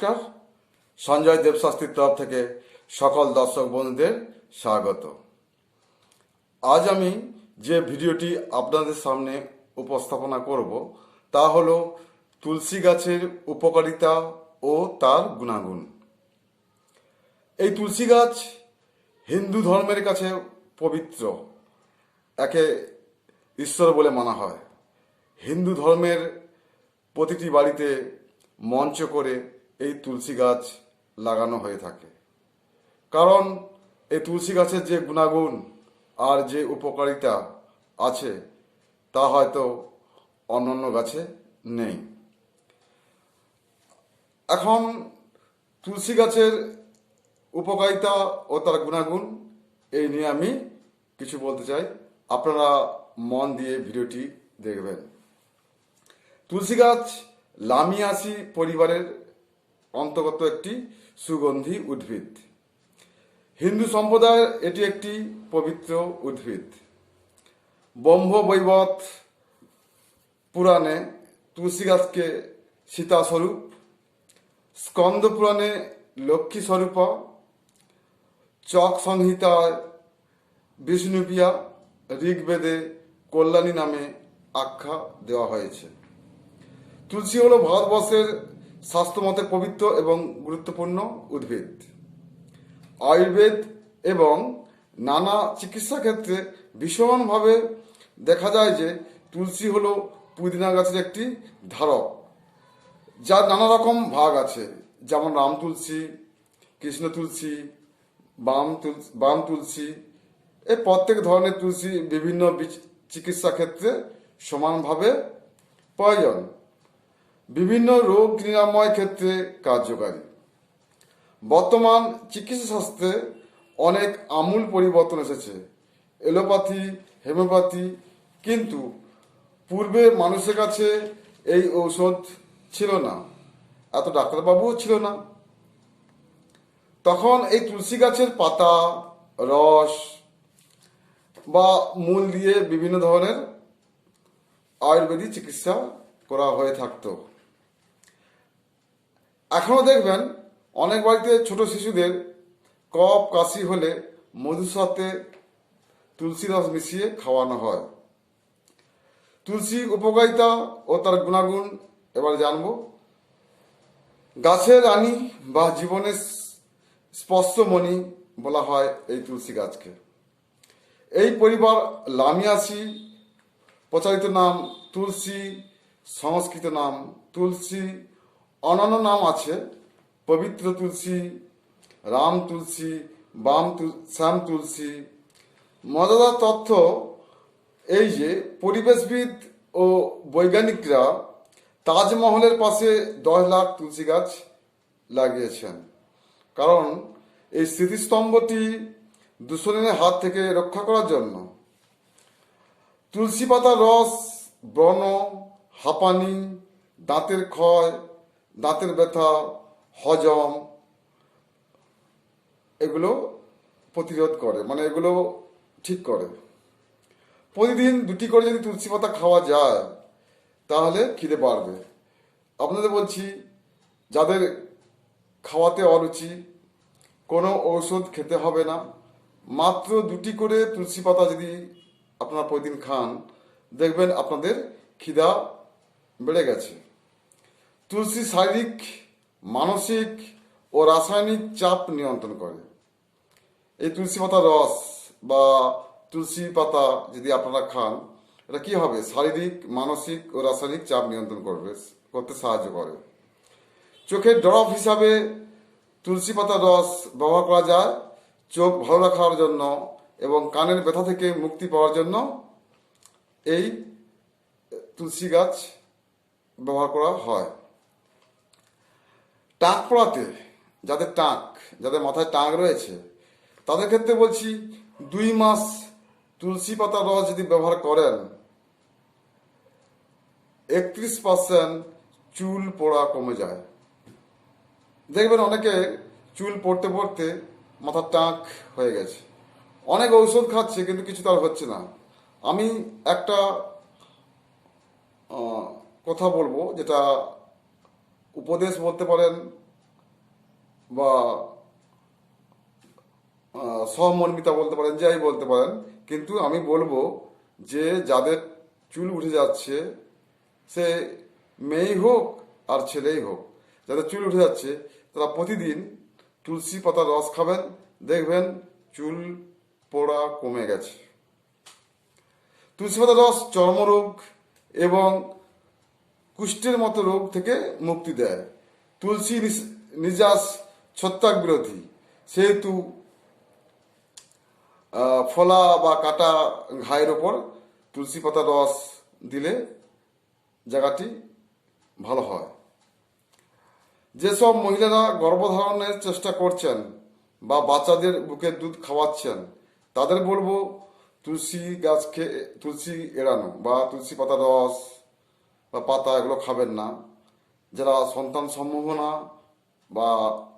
নমস্কার। সঞ্জয় দেবশাস্ত্রীর তরফ থেকে সকল দর্শক বন্ধুদের স্বাগত। আজ আমি যে ভিডিওটি আপনাদের সামনে উপস্থাপনা করব তা হলো তুলসী গাছের উপকারিতা ও তার গুণাগুণ। এই তুলসী গাছ হিন্দু ধর্মের কাছে পবিত্র, একে ঈশ্বর বলে মানা হয়। হিন্দু ধর্মের প্রতিটি বাড়িতে মঞ্চ করে এই তুলসী গাছ লাগানো হয়ে থাকে, কারণ এই তুলসী গাছের যে গুণাগুণ আর যে উপকারিতা আছে তা হয়তো অন্যান্য গাছে নেই। এখন তুলসী গাছের উপকারিতা ও তার গুণাগুণ এই নিয়ে আমি কিছু বলতে চাই, আপনারা মন দিয়ে ভিডিওটি দেখবেন। তুলসী গাছ লামিয়াসি পরিবারের অন্তর্গত একটি সুগন্ধি উদ্ভিদ। হিন্দু সম্প্রদায়ের এটি একটি পবিত্র উদ্ভিদ। ব্রহ্ম বৈবত পুরাণে তুলসী গাছকে সীতা স্বরূপ, স্কন্দ পুরাণে লক্ষ্মী স্বরূপা, চক সংহিতায় বিষ্ণুপ্রিয়া, ঋগ্বেদে কল্যাণী নামে আখ্যা দেওয়া হয়েছে। তুলসী হল ভারতবর্ষের স্বাস্থ্যমতে পবিত্র এবং গুরুত্বপূর্ণ উদ্ভিদ। আয়ুর্বেদ এবং নানা চিকিৎসা ক্ষেত্রে ভীষণভাবে দেখা যায় যে তুলসী হল পুদিনা গাছের একটি ধারক, যার নানা রকম ভাগ আছে, যেমন রাম তুলসী, কৃষ্ণ তুলসী, বাম তুলসী। এই প্রত্যেক ধরনের তুলসী বিভিন্ন চিকিৎসা ক্ষেত্রে সমানভাবে প্রয়োজন, বিভিন্ন রোগ নিরাময় ক্ষেত্রে কার্যকারী। বর্তমান চিকিৎসা শাস্ত্রে অনেক আমূল পরিবর্তন এসেছে, এলোপ্যাথি, হোমিওপ্যাথি, কিন্তু পূর্বে মানুষের কাছে এই ঔষধ ছিল না, এত ডাক্তারবাবুও ছিল না। তখন এই তুলসী গাছের পাতা, রস বা মূল দিয়ে বিভিন্ন ধরনের আয়ুর্বেদিক চিকিৎসা করা হয়ে থাকতো। এখনও দেখবেন অনেক বাড়িতে ছোট শিশুদের কফ কাশি হলে মধুর সাথে তুলসী রস মিশিয়ে খাওয়ানো হয়। তুলসীর উপকারিতা ও তার গুণাগুণ এবার জানব। গাছের রানী বা জীবনের স্পর্শমণি বলা হয় এই তুলসী গাছকে। এই পরিবার লামিয়াসি, প্রচারিত নাম তুলসী, সংস্কৃত নাম তুলসী, অন্যান্য নাম আছে পবিত্র তুলসী, রাম তুলসী, শ্যাম তুলসী। মজাদার তথ্য এই যে পরিবেশবিদ ও বৈজ্ঞানিকরা তাজমহলের পাশে 10 লাখ তুলসী গাছ লাগিয়েছেন, কারণ এই স্মৃতিস্তম্ভটি দূষণের হাত থেকে রক্ষা করার জন্য। তুলসী পাতার রস ব্রণ, হাঁপানি, দাঁতের ক্ষয়, দাঁতের ব্যথা, হজম এগুলো প্রতিরোধ করে, মানে এগুলো ঠিক করে। প্রতিদিন 2টি করে যদি তুলসী পাতা খাওয়া যায় তাহলে খিদে বাড়বে। আপনাদের বলছি, যাদের খাওয়াতে অরুচি, কোনো ঔষধ খেতে হবে না, মাত্র 2টি করে তুলসী পাতা যদি আপনারা প্রতিদিন খান, দেখবেন আপনাদের খিদা বেড়ে গেছে। তুলসী শারীরিক, মানসিক ও রাসায়নিক চাপ নিয়ন্ত্রণ করে। এই তুলসী পাতার রস বা তুলসী পাতা যদি আপনারা খান, এটা কি হবে? শারীরিক, মানসিক ও রাসায়নিক চাপ নিয়ন্ত্রণ করতে সাহায্য করে। চোখের ড্রপ হিসাবে তুলসী পাতার রস ব্যবহার করা যায় চোখ ভালো রাখার জন্য, এবং কানের ব্যথা থেকে মুক্তি পাওয়ার জন্য এই তুলসী গাছ ব্যবহার করা হয়। টাক পড়াতে, যাদের মাথায় টাক রয়েছে তাদের ক্ষেত্রে বলছি, 2 মাস তুলসী পাতার রস যদি ব্যবহার করেন, 31% চুল পড়া কমে যায়। দেখবেন অনেকে চুল পড়তে পড়তে মাথার টাক হয়ে গেছে, অনেক ঔষধ খাচ্ছে কিন্তু কিছু তার হচ্ছে না। আমি একটা কথা বলবো, যেটা উপদেশ বলতে পারেন, বা সহমর্মিতা বলতে পারেন, যাই বলতে পারেন, কিন্তু আমি বলবো যে যাদের চুল উঠে যাচ্ছে, সে মেয়েই হোক আর ছেলেই হোক, যাদের চুল উঠে যাচ্ছে তারা প্রতিদিন তুলসী পাতার রস খাবেন, দেখবেন চুল পোড়া কমে গেছে। তুলসী পাতার রস চর্মরোগ এবং কুষ্ঠের মতো রোগ থেকে মুক্তি দেয়। তুলসী নিজাস ছত্রাক বিরোধী, সেহেতু ফলা বা কাটা ঘায়ের ওপর তুলসী পাতার রস দিলে জায়গাটি ভালো হয়। যেসব মহিলারা গর্ভধারণের চেষ্টা করছেন বা বাচ্চাদের বুকের দুধ খাওয়াচ্ছেন, তাদের বলবো তুলসী গাছকে তুলসী এড়ানো বা তুলসী পাতার রস বা পাতা এগুলো খাবেন না। যারা সন্তান সম্ভাবনা বা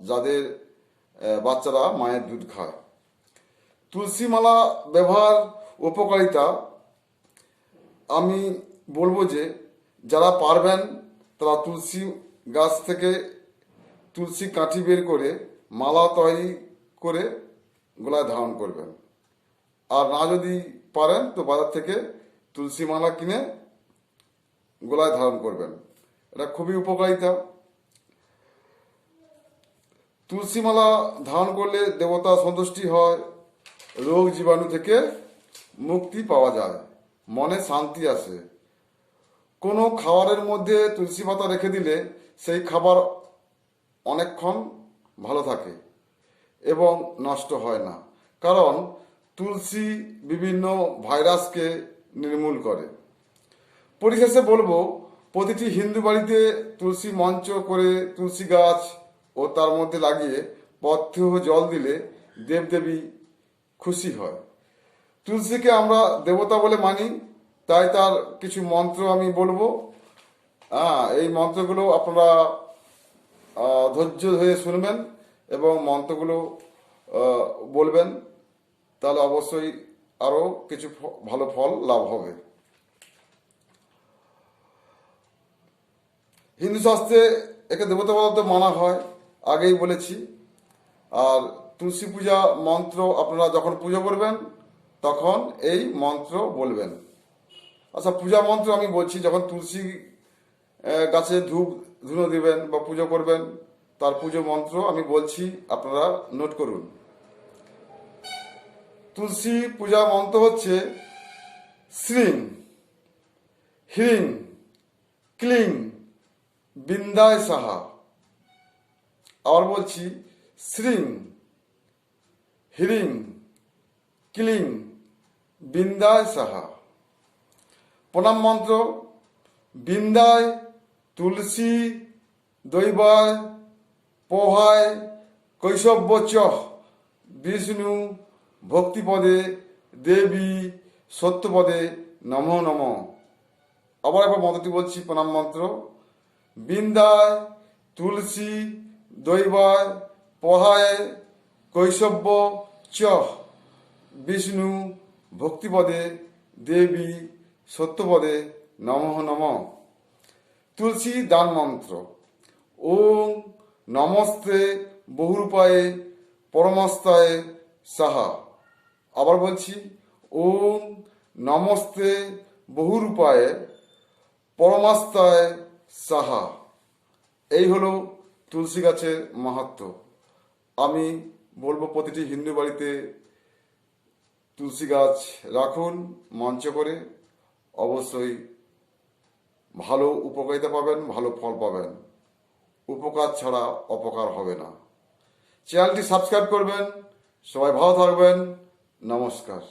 যাদের বাচ্চারা মায়ের দুধ খায়। তুলসী মালা ব্যবহার উপকারিতা, আমি বলবো যে যারা পারবেন তারা তুলসী গাছ থেকে তুলসী কাঠি বের করে মালা তৈরি করে গলায় ধারণ করবেন। আর না যদি পারেন তো বাজার থেকে তুলসী মালা কিনে গলায় ধারণ করবেন, এটা খুবই উপকারিতা। তুলসী মালা ধারণ করলে দেবতা সন্তুষ্টি হয়, রোগ জীবাণু থেকে মুক্তি পাওয়া যায়, মনে শান্তি আসে। কোনো খাবারের মধ্যে তুলসী পাতা রেখে দিলে সেই খাবার অনেকক্ষণ ভালো থাকে এবং নষ্ট হয় না, কারণ তুলসী বিভিন্ন ভাইরাসকে নির্মূল করে। পরিশেষে বলবো, প্রতিটি হিন্দু বাড়িতে তুলসী মঞ্চ করে তুলসী গাছ ও তার মধ্যে লাগিয়ে পথ্য জল দিলে দেবদেবী খুশি হয়। তুলসীকে আমরা দেবতা বলে মানি, তাই তার কিছু মন্ত্র আমি বলবো। এই মন্ত্রগুলো আপনারা ধৈর্য ধরে শুনবেন এবং মন্ত্রগুলো বলবেন, তাহলে অবশ্যই আরও কিছু ভালো ফল লাভ হবে। হিন্দু শাস্ত্রে একে দেবতা বলতে মানা হয়, আগেই বলেছি। আর তুলসী পূজা মন্ত্র আপনারা যখন পুজো করবেন তখন এই মন্ত্র বলবেন। আচ্ছা, পূজা মন্ত্র আমি বলছি, যখন তুলসী গাছে ধুনো দিবেন বা পুজো করবেন, তার পুজো মন্ত্র আমি বলছি, আপনারা নোট করুন। তুলসী পূজা মন্ত্র হচ্ছে শ্রীং হ্রিং ক্লিং বিন্দায় সাহা। আবার বলছি, শ্রীং হ্রিং ক্লিং বিন্দায় সাহা। প্রণাম মন্ত্র: বিন্দায় তুলসী দৈবায় পোহায় কৈশব্য চ বিষ্ণু ভক্তিপদে দেবী সত্যপদে নমো নমঃ। আবার একবার মন্ত্রটি বলছি, প্রণাম মন্ত্র: বিন্দায় তুলসী দৈবায় পোহায় কৈশব্য চ বিষ্ণু ভক্তিপদে দেবী সত্যপদে নমঃ নমঃ। তুলসী দান মন্ত্র: ওং নমস্তে বহুরূপায়ে পরমস্তায় সাহা। আবার বলছি, ওং নমস্তে বহুরূপায়ে পরমাস্তায় সাহা। এই হলো তুলসী গাছের মাহাত্ম্য। আমি বলবো প্রতিটি হিন্দু বাড়িতে তুলসী গাছ রাখুন মঞ্চ করে, অবশ্যই ভালো উপকারিতা পাবেন, ভালো ফল পাবেন। উপকার ছাড়া অপকার হবে না। চ্যানেলটি সাবস্ক্রাইব করবেন। সবাই ভালো থাকবেন। নমস্কার।